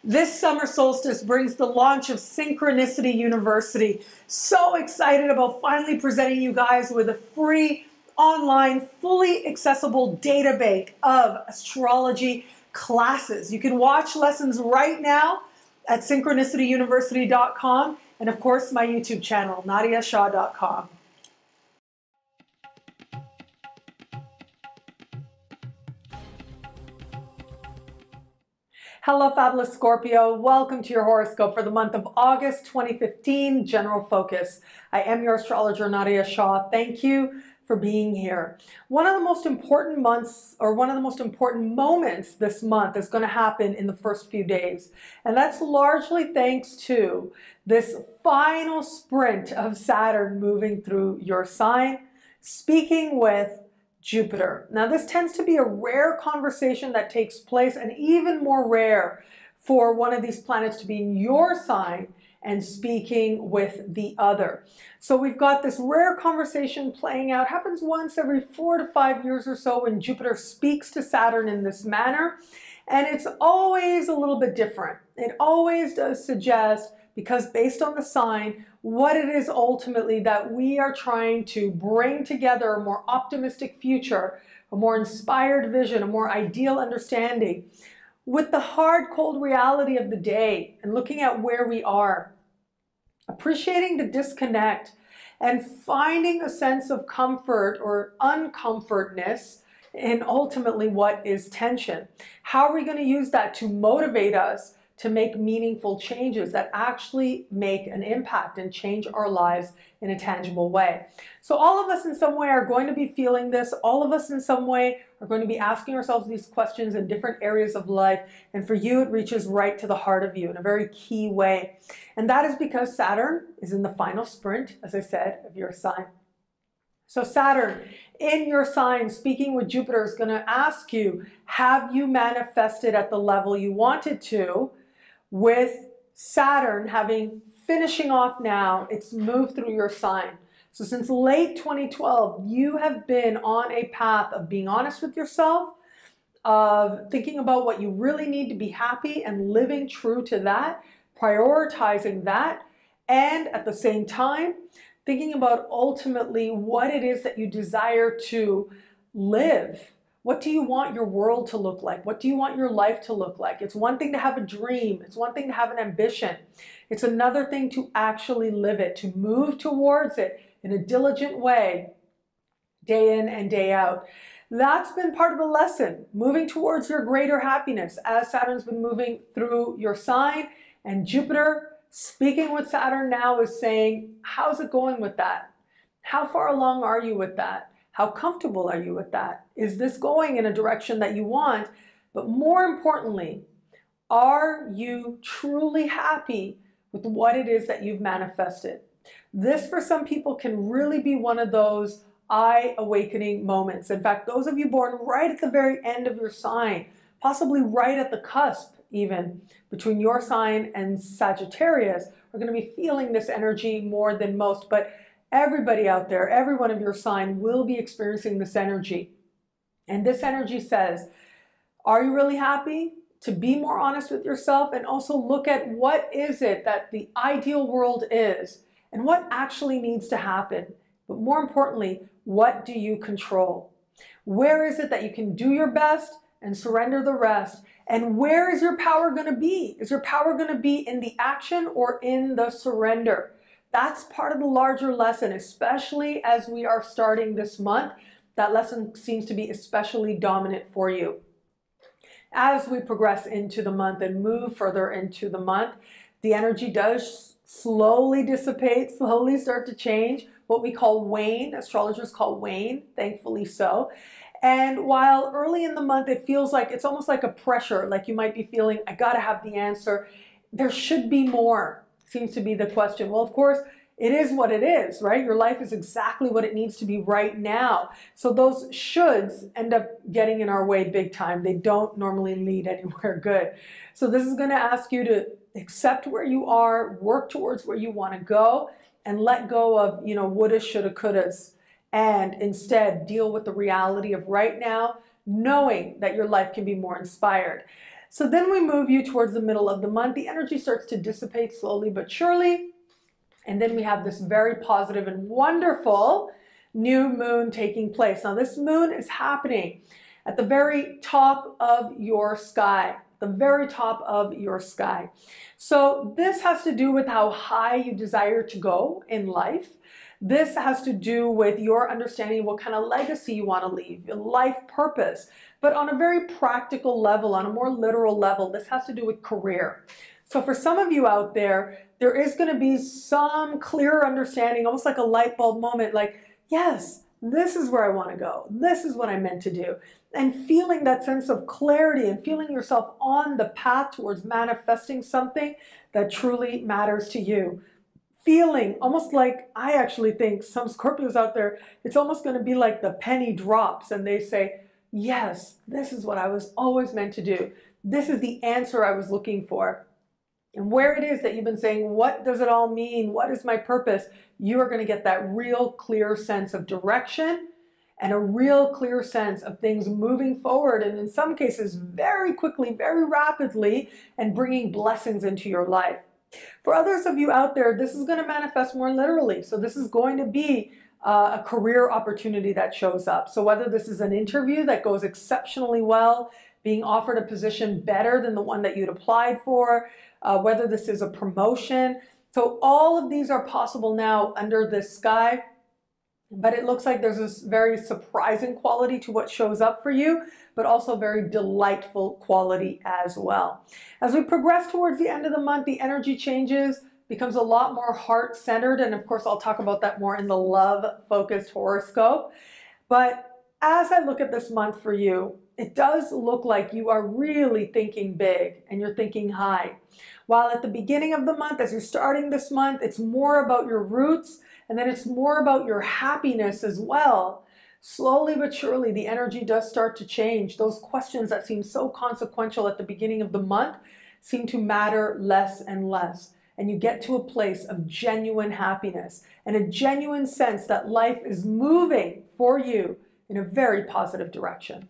This summer solstice brings the launch of Synchronicity University. So excited about finally presenting you guys with a free, online, fully accessible data bank of astrology classes. You can watch lessons right now at synchronicityuniversity.com and of course my YouTube channel, nadiyashah.com. Hello, fabulous Scorpio. Welcome to your horoscope for the month of August 2015, General Focus. I am your astrologer, Nadiya Shah. Thank you for being here. One of the most important months, or one of the most important moments this month is going to happen in the first few days. And that's largely thanks to this final sprint of Saturn moving through your sign, speaking with Jupiter. Now, this tends to be a rare conversation that takes place, and even more rare for one of these planets to be in your sign and speaking with the other. So we've got this rare conversation playing out. Happens once every 4 to 5 years or so when Jupiter speaks to Saturn in this manner. And it's always a little bit different. It always does suggest, because based on the sign, what it is ultimately that we are trying to bring together: a more optimistic future, a more inspired vision, a more ideal understanding, with the hard, cold reality of the day and looking at where we are, appreciating the disconnect and finding a sense of comfort or uncomfortness in ultimately what is tension. How are we going to use that to motivate us to make meaningful changes that actually make an impact and change our lives in a tangible way? So all of us in some way are going to be feeling this. All of us in some way are going to be asking ourselves these questions in different areas of life. And for you, it reaches right to the heart of you in a very key way. And that is because Saturn is in the final sprint, as I said, of your sign. So Saturn in your sign, speaking with Jupiter, is going to ask you, have you manifested at the level you wanted to? With Saturn finishing off now, it's moved through your sign. So since late 2012, you have been on a path of being honest with yourself, of thinking about what you really need to be happy and living true to that, prioritizing that, and at the same time, thinking about ultimately what it is that you desire to live. What do you want your world to look like? What do you want your life to look like? It's one thing to have a dream. It's one thing to have an ambition. It's another thing to actually live it, to move towards it in a diligent way, day in and day out. That's been part of the lesson, moving towards your greater happiness as Saturn's been moving through your sign, and Jupiter speaking with Saturn now is saying, how's it going with that? How far along are you with that? How comfortable are you with that? Is this going in a direction that you want? But more importantly, are you truly happy with what it is that you've manifested? This, for some people, can really be one of those eye-awakening moments. In fact, those of you born right at the very end of your sign, possibly right at the cusp even, between your sign and Sagittarius, are going to be feeling this energy more than most. But everybody out there, every one of your sign will be experiencing this energy. And this energy says, are you really happy? To be more honest with yourself and also look at what is it that the ideal world is and what actually needs to happen. But more importantly, what do you control? Where is it that you can do your best and surrender the rest? And where is your power going to be? Is your power going to be in the action or in the surrender? That's part of the larger lesson, especially as we are starting this month. That lesson seems to be especially dominant for you. As we progress into the month and move further into the month, the energy does slowly dissipate, slowly start to change, what we call wane. Astrologers call wane, thankfully so. And while early in the month it feels like it's almost like a pressure, like you might be feeling, I gotta have the answer, there should be more. Seems to be the question. Well, of course, it is what it is, right? Your life is exactly what it needs to be right now. So those shoulds end up getting in our way big time. They don't normally lead anywhere good. So this is going to ask you to accept where you are, work towards where you want to go, and let go of, woulda, shoulda, couldas, and instead deal with the reality of right now, knowing that your life can be more inspired. So then we move you towards the middle of the month. The energy starts to dissipate slowly but surely. And then we have this very positive and wonderful new moon taking place. Now this moon is happening at the very top of your sky, the very top of your sky. So this has to do with how high you desire to go in life. This has to do with your understanding of what kind of legacy you want to leave, your life purpose. But on a very practical level, on a more literal level, this has to do with career. So for some of you out there, there is going to be some clearer understanding, almost like a light bulb moment, like, yes, this is where I want to go. This is what I'm meant to do. And feeling that sense of clarity and feeling yourself on the path towards manifesting something that truly matters to you. Feeling almost like, I actually think some Scorpios out there, it's almost going to be like the penny drops and they say, yes, this is what I was always meant to do. This is the answer I was looking for. And where it is that you've been saying, what does it all mean? What is my purpose? You are going to get that real clear sense of direction and a real clear sense of things moving forward. And in some cases, very quickly, very rapidly, and bringing blessings into your life. For others of you out there, this is going to manifest more literally. So this is going to be a career opportunity that shows up. So whether this is an interview that goes exceptionally well, being offered a position better than the one that you'd applied for, whether this is a promotion. So all of these are possible now under this sky, but it looks like there's this very surprising quality to what shows up for you, but also very delightful quality as well. As we progress towards the end of the month, the energy changes, becomes a lot more heart-centered, and of course I'll talk about that more in the love-focused horoscope. But as I look at this month for you, it does look like you are really thinking big and you're thinking high. While at the beginning of the month, as you're starting this month, it's more about your roots and then it's more about your happiness as well. Slowly but surely, the energy does start to change. Those questions that seem so consequential at the beginning of the month seem to matter less and less. And you get to a place of genuine happiness and a genuine sense that life is moving for you in a very positive direction.